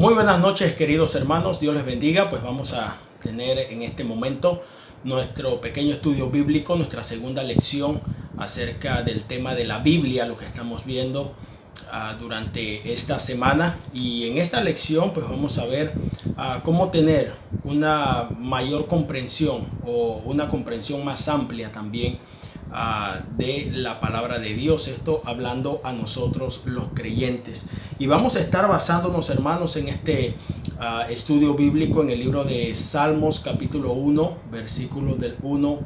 Muy buenas noches, queridos hermanos, Dios les bendiga. Pues vamos a tener en este momento nuestro pequeño estudio bíblico, nuestra segunda lección acerca del tema de la Biblia, lo que estamos viendo durante esta semana. Y en esta lección pues vamos a ver cómo tener una mayor comprensión o una comprensión más amplia también de la palabra de Dios, esto hablando a nosotros los creyentes. Y vamos a estar basándonos, hermanos, en este estudio bíblico en el libro de Salmos capítulo 1, versículos del 1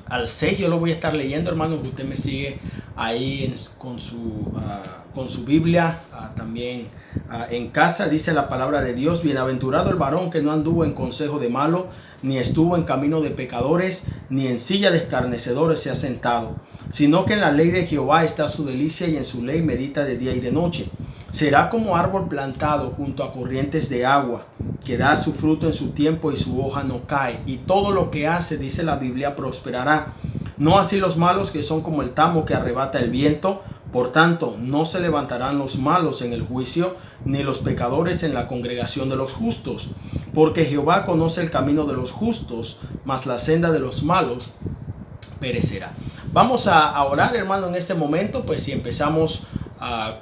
al 6. Yo lo voy a estar leyendo, hermanos, que usted me sigue ahí con su Biblia también en casa. Dice la palabra de Dios: bienaventurado el varón que no anduvo en consejo de malo, ni estuvo en camino de pecadores, ni en silla de escarnecedores se ha sentado, sino que en la ley de Jehová está su delicia, y en su ley medita de día y de noche. Será como árbol plantado junto a corrientes de agua, que da su fruto en su tiempo y su hoja no cae, y todo lo que hace, dice la Biblia, prosperará. No así los malos, que son como el tamo que arrebata el viento. Por tanto, no se levantarán los malos en el juicio, ni los pecadores en la congregación de los justos. Porque Jehová conoce el camino de los justos, mas la senda de los malos perecerá. Vamos a orar, hermano, en este momento, pues si empezamos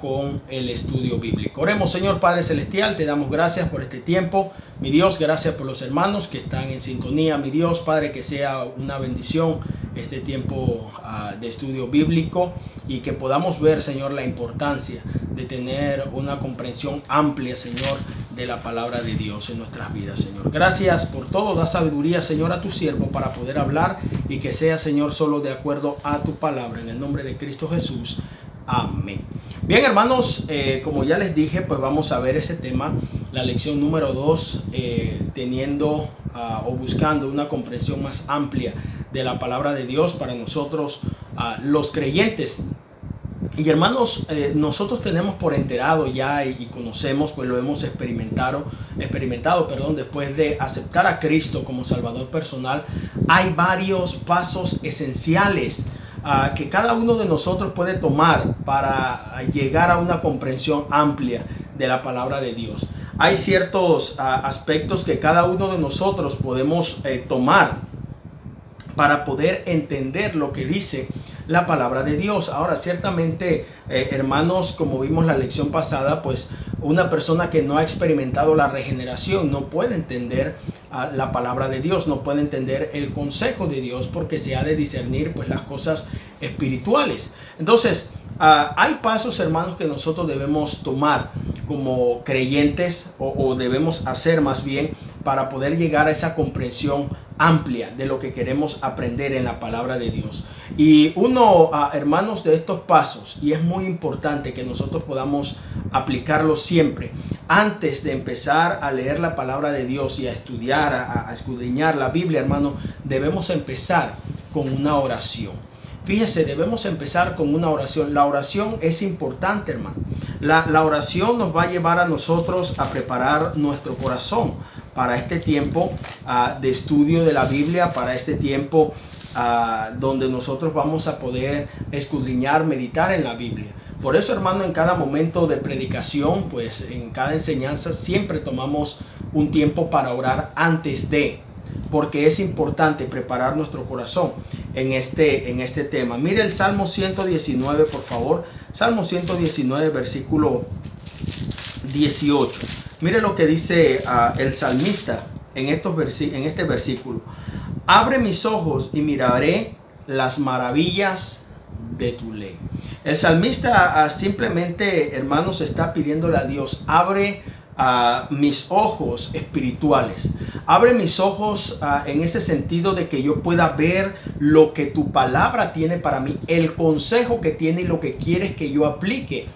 con el estudio bíblico. Oremos. Señor Padre Celestial, te damos gracias por este tiempo. Mi Dios, gracias por los hermanos que están en sintonía. Mi Dios, Padre, que sea una bendición este tiempo de estudio bíblico, y que podamos ver, Señor, la importancia de tener una comprensión amplia, Señor, de la palabra de Dios en nuestras vidas, Señor. Gracias por todo. Da sabiduría, Señor, a tu siervo para poder hablar, y que sea, Señor, solo de acuerdo a tu palabra. En el nombre de Cristo Jesús. Amén. Bien, hermanos, como ya les dije, pues vamos a ver ese tema, la lección número 2, teniendo o buscando una comprensión más amplia de la palabra de Dios para nosotros, los creyentes. Y hermanos, nosotros tenemos por enterado ya y conocemos, pues lo hemos experimentado, después de aceptar a Cristo como Salvador personal, hay varios pasos esenciales que cada uno de nosotros puede tomar para llegar a una comprensión amplia de la palabra de Dios. Hay ciertos aspectos que cada uno de nosotros podemos tomar para poder entender lo que dice la palabra de Dios. Ahora, ciertamente, hermanos, como vimos la lección pasada, pues una persona que no ha experimentado la regeneración no puede entender la palabra de Dios, no puede entender el consejo de Dios, porque se ha de discernir pues las cosas espirituales. Entonces, hay pasos, hermanos, que nosotros debemos tomar como creyentes, o debemos hacer más bien, para poder llegar a esa comprensión amplia de lo que queremos aprender en la palabra de Dios. Y uno, hermanos, de estos pasos, y es muy importante que nosotros podamos aplicarlos siempre, antes de empezar a leer la palabra de Dios y a estudiar, a escudriñar la Biblia, hermano, debemos empezar con una oración. Fíjese, debemos empezar con una oración. La oración es importante, hermano. La oración nos va a llevar a nosotros a preparar nuestro corazón para este tiempo de estudio de la Biblia, para este tiempo donde nosotros vamos a poder escudriñar, meditar en la Biblia. Por eso, hermano, en cada momento de predicación, pues en cada enseñanza, siempre tomamos un tiempo para orar antes de, porque es importante preparar nuestro corazón en este tema. Mire el Salmo 119, por favor. Salmo 119, versículo 18. Mire lo que dice el salmista en este versículo. Abre mis ojos y miraré las maravillas de tu ley. El salmista simplemente, hermanos, está pidiéndole a Dios: abre mis ojos espirituales, abre mis ojos en ese sentido de que yo pueda ver lo que tu palabra tiene para mí, el consejo que tiene y lo que quieres que yo aplique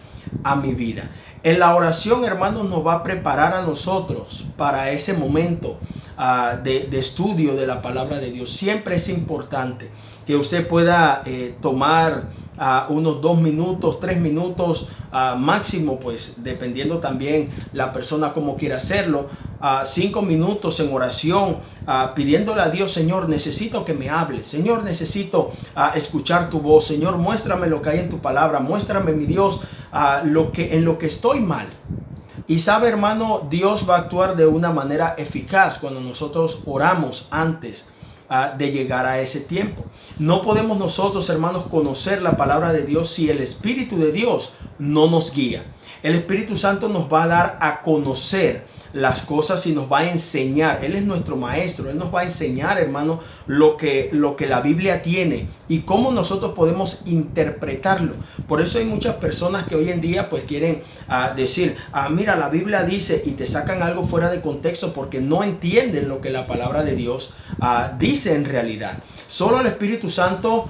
a mi vida. En la oración, hermanos, nos va a preparar a nosotros para ese momento de estudio de la palabra de Dios. Siempre es importante que usted pueda tomar unos 2 minutos, 3 minutos máximo, pues dependiendo también la persona como quiera hacerlo, 5 minutos en oración, pidiéndole a Dios: Señor, necesito que me hables, Señor, necesito escuchar tu voz, Señor, muéstrame lo que hay en tu palabra, muéstrame, mi Dios, en lo que estoy mal. Y sabe, hermano, Dios va a actuar de una manera eficaz cuando nosotros oramos antes de llegar a ese tiempo. No podemos nosotros, hermanos, conocer la palabra de Dios si el Espíritu de Dios no nos guía. El Espíritu Santo nos va a dar a conocer las cosas y nos va a enseñar. Él es nuestro maestro. Él nos va a enseñar, hermano, lo que la Biblia tiene y cómo nosotros podemos interpretarlo. Por eso hay muchas personas que hoy en día pues quieren decir, mira, la Biblia dice, y te sacan algo fuera de contexto porque no entienden lo que la palabra de Dios dice en realidad. Solo el Espíritu Santo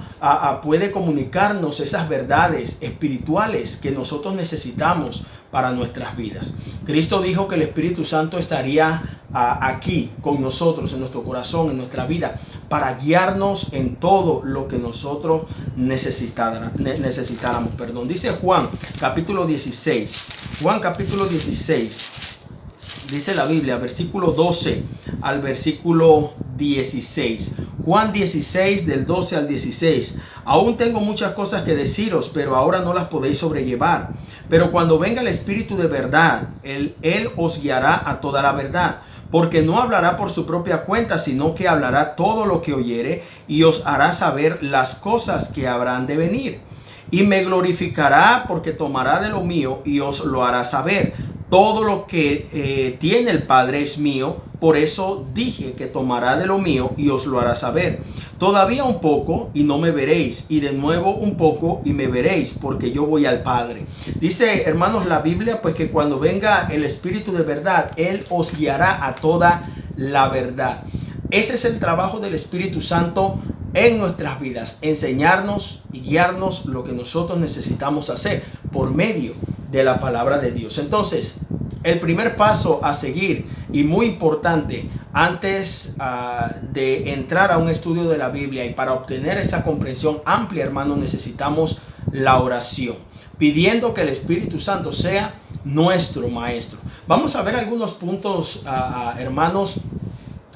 puede comunicarnos esas verdades espirituales que nosotros necesitamos para nuestras vidas. Cristo dijo que el Espíritu Santo estaría aquí con nosotros, en nuestro corazón, en nuestra vida, para guiarnos en todo lo que nosotros necesitáramos. Dice Juan capítulo 16. Juan capítulo 16. Dice la Biblia, versículo 12 al versículo 16. Juan 16, del 12 al 16. Aún tengo muchas cosas que deciros, pero ahora no las podéis sobrellevar. Pero cuando venga el Espíritu de verdad, Él os guiará a toda la verdad. Porque no hablará por su propia cuenta, sino que hablará todo lo que oyere y os hará saber las cosas que habrán de venir. Y me glorificará porque tomará de lo mío y os lo hará saber. Todo lo que tiene el Padre es mío, por eso dije que tomará de lo mío y os lo hará saber. Todavía un poco y no me veréis, y de nuevo un poco y me veréis, porque yo voy al Padre. Dice, hermanos, la Biblia, pues que cuando venga el Espíritu de verdad, Él os guiará a toda la verdad. Ese es el trabajo del Espíritu Santo en nuestras vidas, enseñarnos y guiarnos lo que nosotros necesitamos hacer por medio de la palabra de Dios. Entonces, el primer paso a seguir y muy importante antes de entrar a un estudio de la Biblia y para obtener esa comprensión amplia, hermano, necesitamos la oración, pidiendo que el Espíritu Santo sea nuestro maestro. Vamos a ver algunos puntos, hermanos,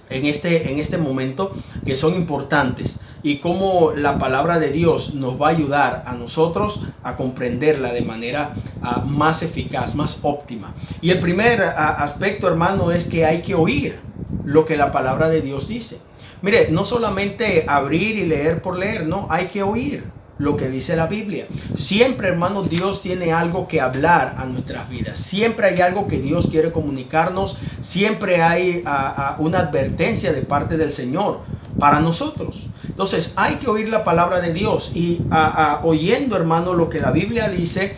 en este momento que son importantes y cómo la palabra de Dios nos va a ayudar a nosotros a comprenderla de manera más eficaz, más óptima. Y el primer aspecto, hermano, es que hay que oír lo que la palabra de Dios dice. Mire, no solamente abrir y leer por leer, no, hay que oír lo que dice la Biblia. Siempre, hermano, Dios tiene algo que hablar a nuestras vidas. Siempre hay algo que Dios quiere comunicarnos. Siempre hay una advertencia de parte del Señor para nosotros. Entonces, hay que oír la palabra de Dios y oyendo, hermano, lo que la Biblia dice,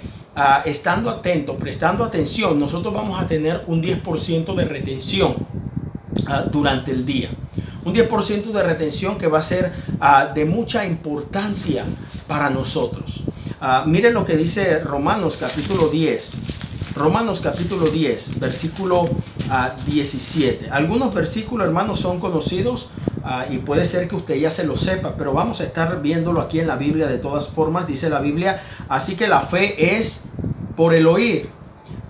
estando atento, prestando atención, nosotros vamos a tener un 10% de retención durante el día. Un 10% de retención que va a ser de mucha importancia para nosotros. Miren lo que dice Romanos capítulo 10. Romanos capítulo 10, versículo 17. Algunos versículos, hermanos, son conocidos y puede ser que usted ya se lo sepa, pero vamos a estar viéndolo aquí en la Biblia de todas formas. Dice la Biblia, así que la fe es por el oír.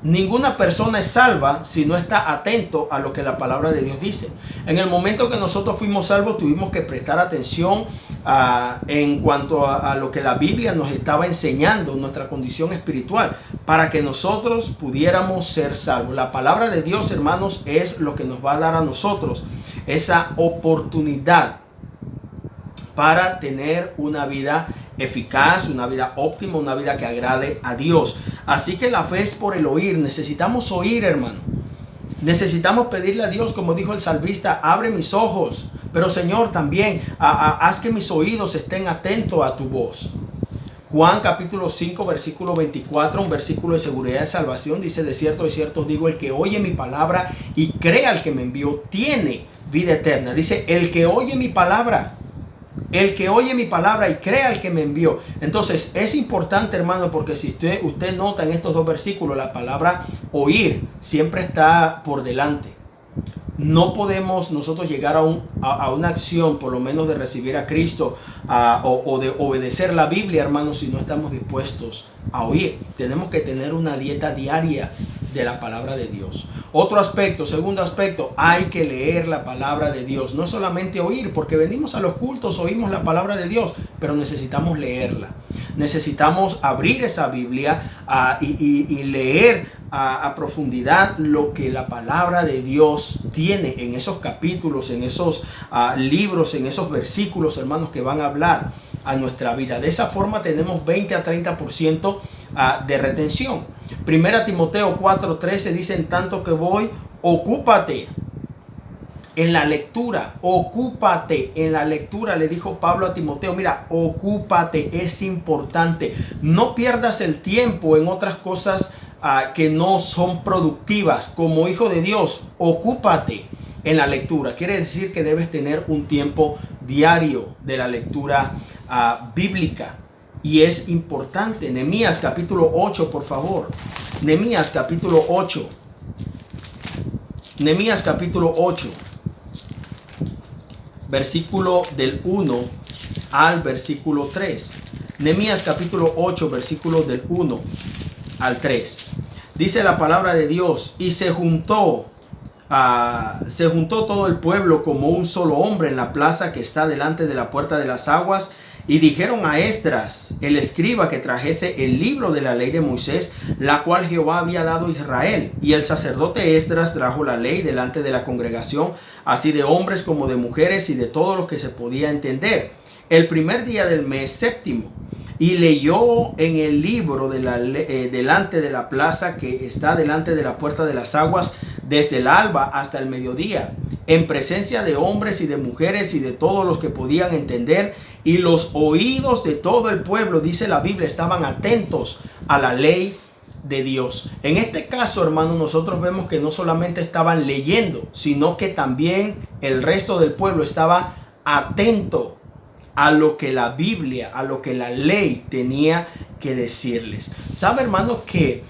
Ninguna persona es salva si no está atento a lo que la palabra de Dios dice. En el momento que nosotros fuimos salvos, tuvimos que prestar atención en cuanto a lo que la Biblia nos estaba enseñando, nuestra condición espiritual, para que nosotros pudiéramos ser salvos. La palabra de Dios, hermanos, es lo que nos va a dar a nosotros esa oportunidad para tener una vida eficaz, una vida óptima, una vida que agrade a Dios. Así que la fe es por el oír. Necesitamos oír, hermano. Necesitamos pedirle a Dios, como dijo el salmista, abre mis ojos, pero Señor también haz que mis oídos estén atentos a tu voz. Juan capítulo 5 versículo 24, un versículo de seguridad de salvación, dice, de cierto os digo, el que oye mi palabra y cree al que me envió, tiene vida eterna. Dice, el que oye mi palabra. El que oye mi palabra y crea al que me envió. Entonces es importante, hermano, porque si usted nota en estos dos versículos, la palabra oír siempre está por delante. No podemos nosotros llegar a una acción, por lo menos de recibir a Cristo o de obedecer la Biblia, hermanos, si no estamos dispuestos a oír. Tenemos que tener una dieta diaria de la palabra de Dios. Otro aspecto, segundo aspecto, hay que leer la palabra de Dios. No solamente oír, porque venimos a los cultos, oímos la palabra de Dios, pero necesitamos leerla. Necesitamos abrir esa Biblia y leer a profundidad lo que la palabra de Dios tiene en esos capítulos, en esos libros, en esos versículos, hermanos, que van a hablar a nuestra vida. De esa forma tenemos 20 a 30% de retención. Primera Timoteo 4:13 dice: en tanto que voy, ocúpate en la lectura, ocúpate en la lectura, le dijo Pablo a Timoteo. Mira, ocúpate, es importante. No pierdas el tiempo en otras cosas que no son productivas. Como hijo de Dios, ocúpate en la lectura. Quiere decir que debes tener un tiempo diario de la lectura bíblica. Y es importante. Nehemías capítulo 8, por favor. Nehemías capítulo 8. Nehemías capítulo 8. Versículo del 1 al versículo 3. Nehemías capítulo 8, versículo del 1 al 3. Dice la palabra de Dios: y se juntó todo el pueblo como un solo hombre en la plaza que está delante de la puerta de las aguas. Y dijeron a Esdras, el escriba, que trajese el libro de la ley de Moisés, la cual Jehová había dado a Israel. Y el sacerdote Esdras trajo la ley delante de la congregación, así de hombres como de mujeres y de todos los que se podía entender, el primer día del mes séptimo. Y leyó en el libro de delante de la plaza que está delante de la puerta de las aguas, desde el alba hasta el mediodía, en presencia de hombres y de mujeres y de todos los que podían entender. Y los oídos de todo el pueblo, dice la Biblia, estaban atentos a la ley de Dios. En este caso, hermanos, nosotros vemos que no solamente estaban leyendo, sino que también el resto del pueblo estaba atento a lo que la Biblia, a lo que la ley tenía que decirles. ¿Sabe, hermanos, que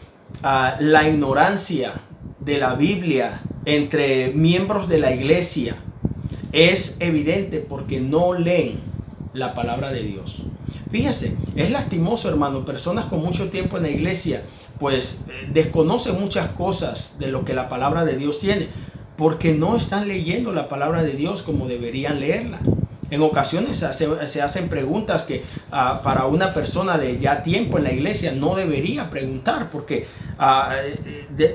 la ignorancia de la Biblia entre miembros de la iglesia es evidente porque no leen la palabra de Dios? Fíjese, es lastimoso, hermano, personas con mucho tiempo en la iglesia pues desconocen muchas cosas de lo que la palabra de Dios tiene, porque no están leyendo la palabra de Dios como deberían leerla. En ocasiones se hacen preguntas que para una persona de ya tiempo en la iglesia no debería preguntar, porque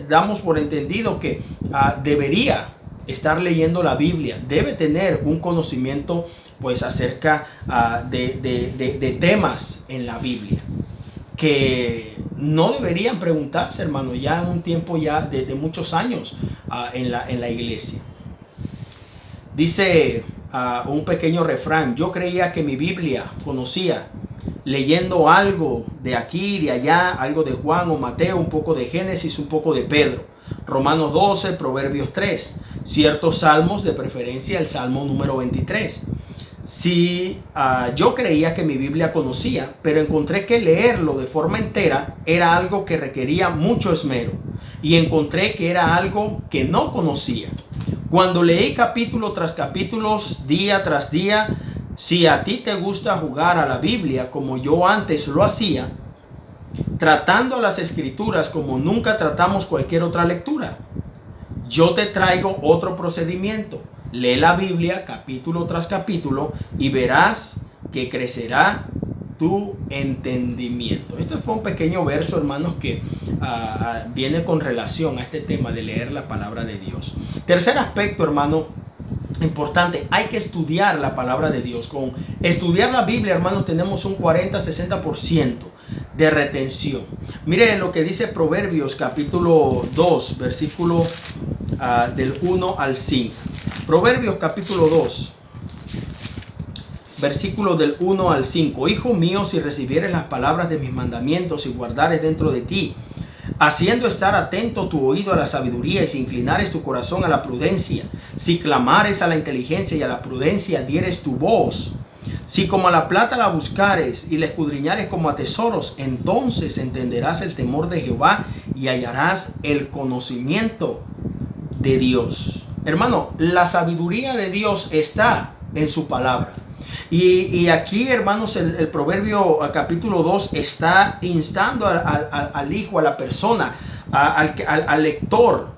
damos por entendido que debería estar leyendo la Biblia, debe tener un conocimiento pues acerca de temas en la Biblia que no deberían preguntarse, hermano, ya en un tiempo ya de muchos años en la iglesia. Dice un pequeño refrán: yo creía que mi Biblia conocía, leyendo algo de aquí, de allá, algo de Juan o Mateo, un poco de Génesis, un poco de Pedro, Romanos 12, Proverbios 3, ciertos salmos, de preferencia el Salmo número 23. Si yo creía que mi Biblia conocía, pero encontré que leerlo de forma entera era algo que requería mucho esmero, y encontré que era algo que no conocía. Cuando leí capítulo tras capítulo, día tras día, si a ti te gusta jugar a la Biblia como yo antes lo hacía, tratando las escrituras como nunca tratamos cualquier otra lectura, yo te traigo otro procedimiento. Lee la Biblia capítulo tras capítulo y verás que crecerá tu entendimiento. Este fue un pequeño verso, hermanos, que viene con relación a este tema de leer la palabra de Dios. Tercer aspecto, hermano, importante: hay que estudiar la palabra de Dios. Con estudiar la Biblia, hermanos, tenemos un 40-60% de retención. Mire lo que dice Proverbios capítulo 2, versículo del 1 al 5. Proverbios capítulo 2, versículo del 1 al 5. Hijo mío, si recibieres las palabras de mis mandamientos y guardares dentro de ti, haciendo estar atento tu oído a la sabiduría y si inclinares tu corazón a la prudencia, si clamares a la inteligencia y a la prudencia dieres tu voz, si como a la plata la buscares y la escudriñares como a tesoros, entonces entenderás el temor de Jehová y hallarás el conocimiento de Dios. Hermano, la sabiduría de Dios está en su palabra. Y aquí, hermanos, el Proverbio capítulo 2 está instando al hijo, a la persona, al lector,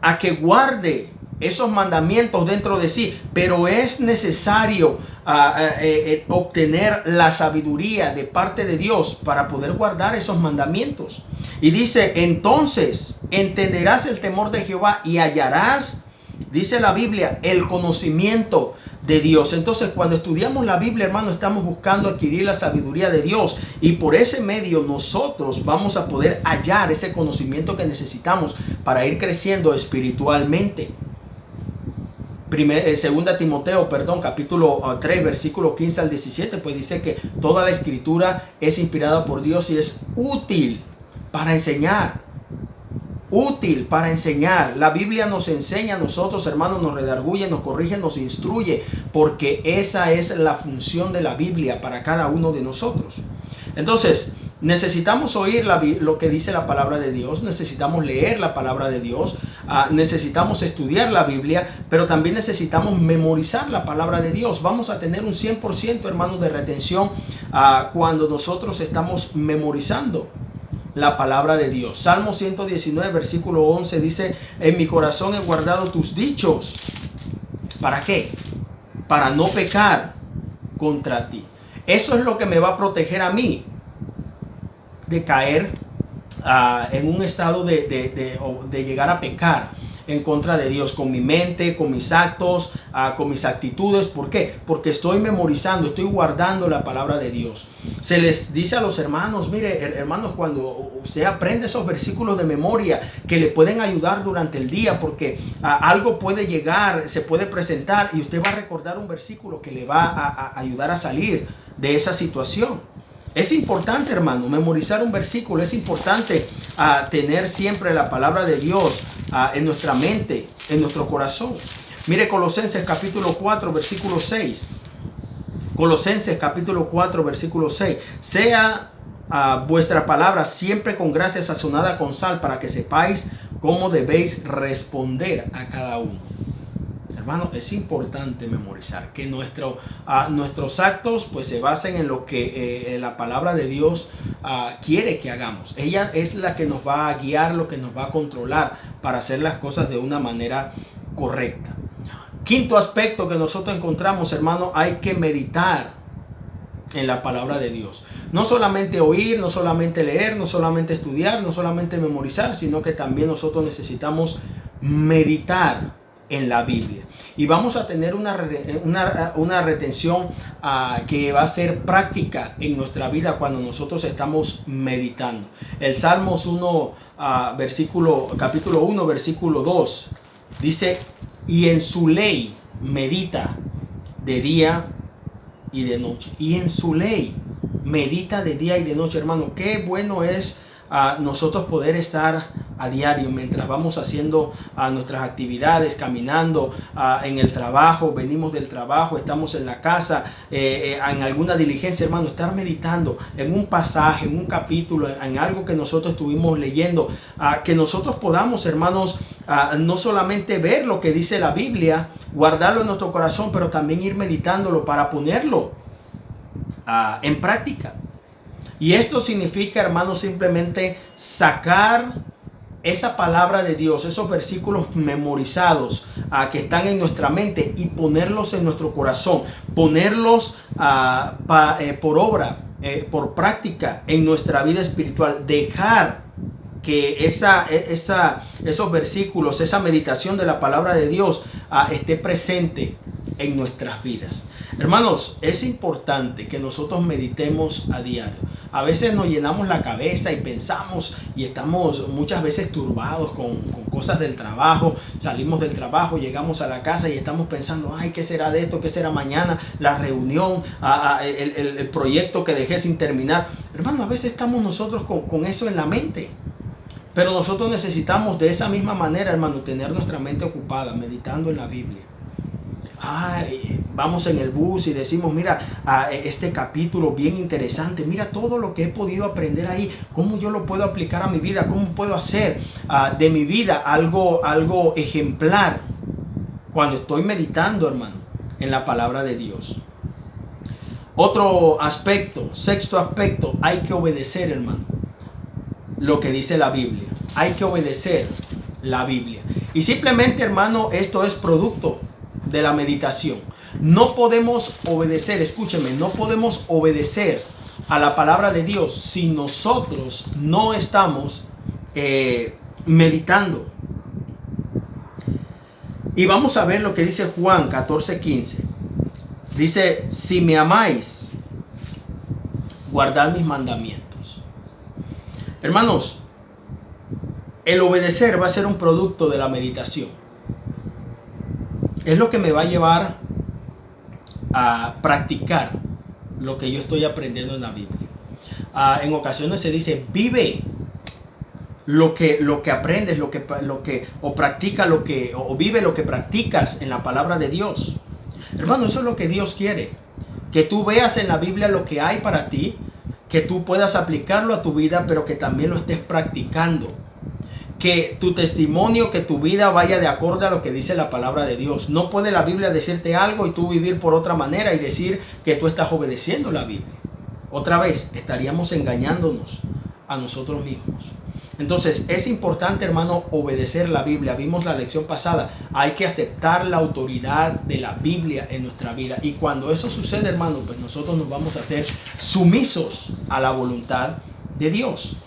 a que guarde esos mandamientos dentro de sí, pero es necesario obtener la sabiduría de parte de Dios para poder guardar esos mandamientos. Y dice, entonces entenderás el temor de Jehová y hallarás, dice la Biblia, el conocimiento de Dios. Entonces, cuando estudiamos la Biblia, hermano, estamos buscando adquirir la sabiduría de Dios, y por ese medio nosotros vamos a poder hallar ese conocimiento que necesitamos para ir creciendo espiritualmente. Segunda Timoteo, capítulo 3, versículo 15 al 17, pues dice que toda la escritura es inspirada por Dios y es útil para enseñar. Útil para enseñar. La Biblia nos enseña a nosotros, hermanos, nos redarguye, nos corrige, nos instruye, porque esa es la función de la Biblia para cada uno de nosotros. Entonces, necesitamos oír lo que dice la palabra de Dios, necesitamos leer la palabra de Dios, necesitamos estudiar la Biblia, pero también necesitamos memorizar la palabra de Dios. Vamos a tener un 100%, hermanos, de retención cuando nosotros estamos memorizando la palabra de Dios. Salmo 119, versículo 11 dice, en mi corazón he guardado tus dichos. ¿Para qué? Para no pecar contra ti. Eso es lo que me va a proteger a mí de caer en un estado de llegar a pecar en contra de Dios, con mi mente, con mis actos, con mis actitudes. ¿Por qué? Porque estoy memorizando, estoy guardando la palabra de Dios. Se les dice a los hermanos, mire, hermanos, cuando usted aprende esos versículos de memoria que le pueden ayudar durante el día, porque algo puede llegar, se puede presentar y usted va a recordar un versículo que le va a ayudar a salir de esa situación. Es importante, hermano, memorizar un versículo. Es importante tener siempre la palabra de Dios en nuestra mente, en nuestro corazón. Mire Colosenses capítulo 4, versículo 6. Colosenses capítulo 4, versículo 6. Sea vuestra palabra siempre con gracia sazonada con sal, para que sepáis cómo debéis responder a cada uno. Hermano, es importante memorizar, que nuestros actos pues se basen en lo que la palabra de Dios quiere que hagamos. Ella es la que nos va a guiar, lo que nos va a controlar para hacer las cosas de una manera correcta. Quinto aspecto que nosotros encontramos, hermano, hay que meditar en la palabra de Dios. No solamente oír, no solamente leer, no solamente estudiar, no solamente memorizar, sino que también nosotros necesitamos meditar en la Biblia. Y vamos a tener una retención que va a ser práctica en nuestra vida cuando nosotros estamos meditando. El Salmos 1, capítulo 1, versículo 2, dice, y en su ley medita de día y de noche. Y en su ley medita de día y de noche, hermano. Qué bueno es nosotros poder estar a diario mientras vamos haciendo nuestras actividades, caminando en el trabajo, venimos del trabajo, estamos en la casa, en alguna diligencia, hermano, estar meditando en un pasaje, en un capítulo, en algo que nosotros estuvimos leyendo, que nosotros podamos, hermanos, no solamente ver lo que dice la Biblia, guardarlo en nuestro corazón, pero también ir meditándolo para ponerlo en práctica. Y esto significa, hermanos, simplemente sacar esa palabra de Dios, esos versículos memorizados que están en nuestra mente, y ponerlos en nuestro corazón, ponerlos por obra, por práctica en nuestra vida espiritual, dejar que esos versículos, esa meditación de la palabra de Dios esté presente en nuestras vidas. Hermanos, es importante que nosotros meditemos a diario. A veces nos llenamos la cabeza y pensamos y estamos muchas veces turbados con cosas del trabajo. Salimos del trabajo, llegamos a la casa y estamos pensando, ay, ¿qué será de esto? ¿Qué será mañana? La reunión, el proyecto que dejé sin terminar. Hermano, a veces estamos nosotros con eso en la mente. Pero nosotros necesitamos de esa misma manera, hermano, tener nuestra mente ocupada, meditando en la Biblia. Vamos en el bus y decimos, mira, este capítulo bien interesante, mira todo lo que he podido aprender ahí, cómo yo lo puedo aplicar a mi vida, cómo puedo hacer de mi vida algo ejemplar cuando estoy meditando, hermano, en la palabra de Dios. Otro aspecto, sexto aspecto, hay que obedecer, hermano, lo que dice la Biblia. Hay que obedecer la Biblia. Y simplemente, hermano, esto es producto de la meditación. No podemos obedecer, escúcheme, no podemos obedecer a la palabra de Dios si nosotros no estamos meditando. Y vamos a ver lo que dice Juan 14:15. Dice, si me amáis, guardad mis mandamientos. Hermanos, el obedecer va a ser un producto de la meditación. Es lo que me va a llevar a practicar lo que yo estoy aprendiendo en la Biblia. En ocasiones se dice, vive lo que aprendes, o practica o vive lo que practicas en la palabra de Dios. Hermano, eso es lo que Dios quiere. Que tú veas en la Biblia lo que hay para ti, que tú puedas aplicarlo a tu vida, pero que también lo estés practicando. Que tu testimonio, que tu vida vaya de acuerdo a lo que dice la palabra de Dios. No puede la Biblia decirte algo y tú vivir por otra manera y decir que tú estás obedeciendo la Biblia. Otra vez, estaríamos engañándonos a nosotros mismos. Entonces, es importante, hermano, obedecer la Biblia. Vimos la lección pasada. Hay que aceptar la autoridad de la Biblia en nuestra vida. Y cuando eso sucede, hermano, pues nosotros nos vamos a hacer sumisos a la voluntad de Dios.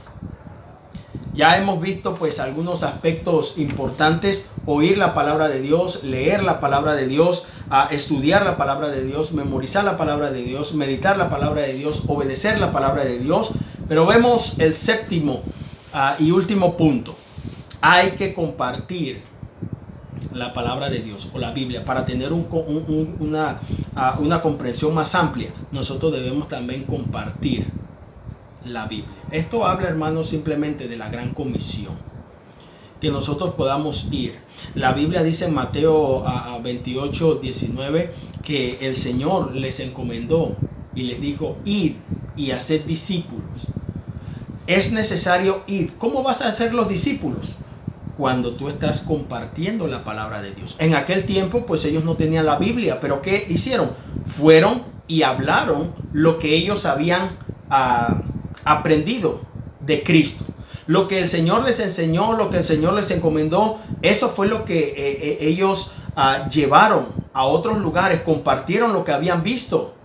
Ya hemos visto pues algunos aspectos importantes: oír la palabra de Dios, leer la palabra de Dios, estudiar la palabra de Dios, memorizar la palabra de Dios, meditar la palabra de Dios, obedecer la palabra de Dios. Pero vemos el séptimo y último punto: hay que compartir la palabra de Dios o la Biblia para tener una comprensión más amplia. Nosotros debemos también compartir la Biblia. Esto habla, hermanos, simplemente de la gran comisión, que nosotros podamos ir. La Biblia dice en Mateo 28:19 que el Señor les encomendó y les dijo: id y haced discípulos. Es necesario ir. ¿Cómo vas a hacer los discípulos? Cuando tú estás compartiendo la palabra de Dios. En aquel tiempo pues ellos no tenían la Biblia, pero ¿qué hicieron? Fueron y hablaron lo que ellos habían aprendido de Cristo. Lo que el Señor les enseñó, lo que el Señor les encomendó, eso fue lo que ellos llevaron a otros lugares, compartieron lo que habían visto.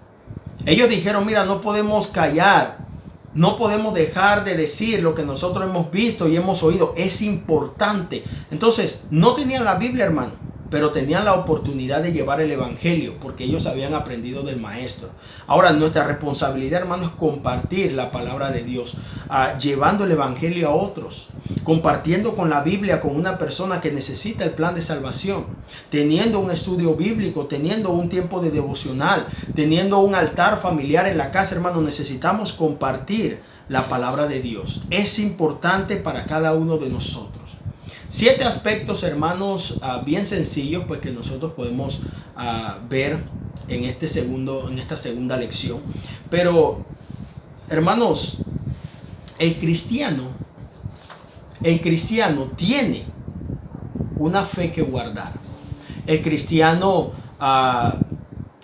Ellos dijeron: mira, no podemos callar, no podemos dejar de decir lo que nosotros hemos visto y hemos oído. Es importante. Entonces, no tenían la Biblia, hermano, pero tenían la oportunidad de llevar el evangelio porque ellos habían aprendido del maestro. Ahora, nuestra responsabilidad, hermano, es compartir la palabra de Dios, llevando el evangelio a otros, compartiendo con la Biblia con una persona que necesita el plan de salvación, teniendo un estudio bíblico, teniendo un tiempo de devocional, teniendo un altar familiar en la casa. Hermano, necesitamos compartir la palabra de Dios. Es importante para cada uno de nosotros. 7 aspectos, hermanos, bien sencillos, pues, que nosotros podemos ver en esta segunda lección. Pero, hermanos, el cristiano tiene una fe que guardar. El cristiano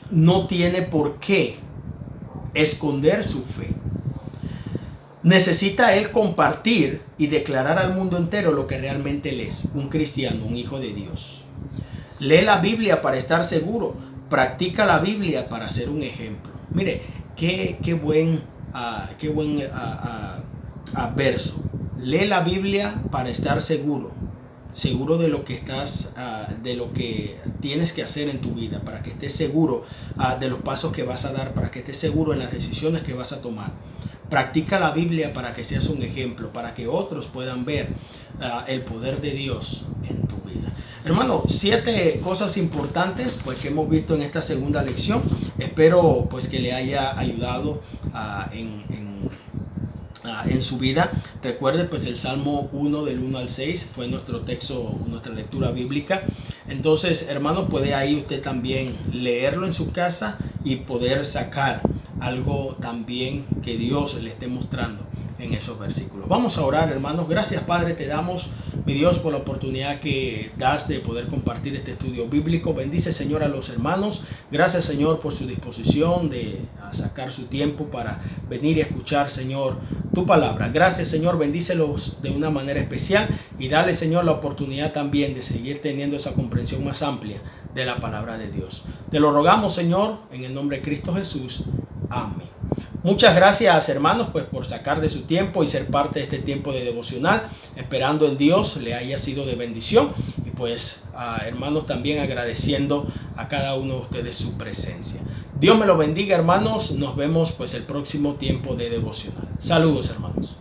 no tiene por qué esconder su fe. Necesita él compartir y declarar al mundo entero lo que realmente él es: un cristiano, un hijo de Dios. Lee la Biblia para estar seguro. Practica la Biblia para ser un ejemplo. Mire, qué buen verso. Lee la Biblia para estar seguro de lo que de lo que tienes que hacer en tu vida, para que estés seguro de los pasos que vas a dar, para que estés seguro en las decisiones que vas a tomar. Practica la Biblia para que seas un ejemplo, para que otros puedan ver el poder de Dios en tu vida. Hermano, 7 cosas importantes pues que hemos visto en esta segunda lección. Espero pues que le haya ayudado en su vida. Recuerde pues el Salmo 1 del 1 al 6 fue nuestro texto, nuestra lectura bíblica. Entonces, hermano, puede ahí usted también leerlo en su casa y poder sacar algo también que Dios le esté mostrando en esos versículos. Vamos a orar, hermanos. Gracias, Padre, te damos mi Dios, por la oportunidad que das de poder compartir este estudio bíblico. Bendice, Señor, a los hermanos. Gracias, Señor, por su disposición de sacar su tiempo para venir y escuchar, Señor, tu palabra. Gracias, Señor, bendícelos de una manera especial y dale, Señor, la oportunidad también de seguir teniendo esa comprensión más amplia de la palabra de Dios. Te lo rogamos, Señor, en el nombre de Cristo Jesús. Amén. Muchas gracias, hermanos, pues por sacar de su tiempo y ser parte de este tiempo de devocional, esperando en Dios le haya sido de bendición, y pues hermanos, también agradeciendo a cada uno de ustedes su presencia. Dios me lo bendiga, hermanos. Nos vemos pues el próximo tiempo de devocional. Saludos, hermanos.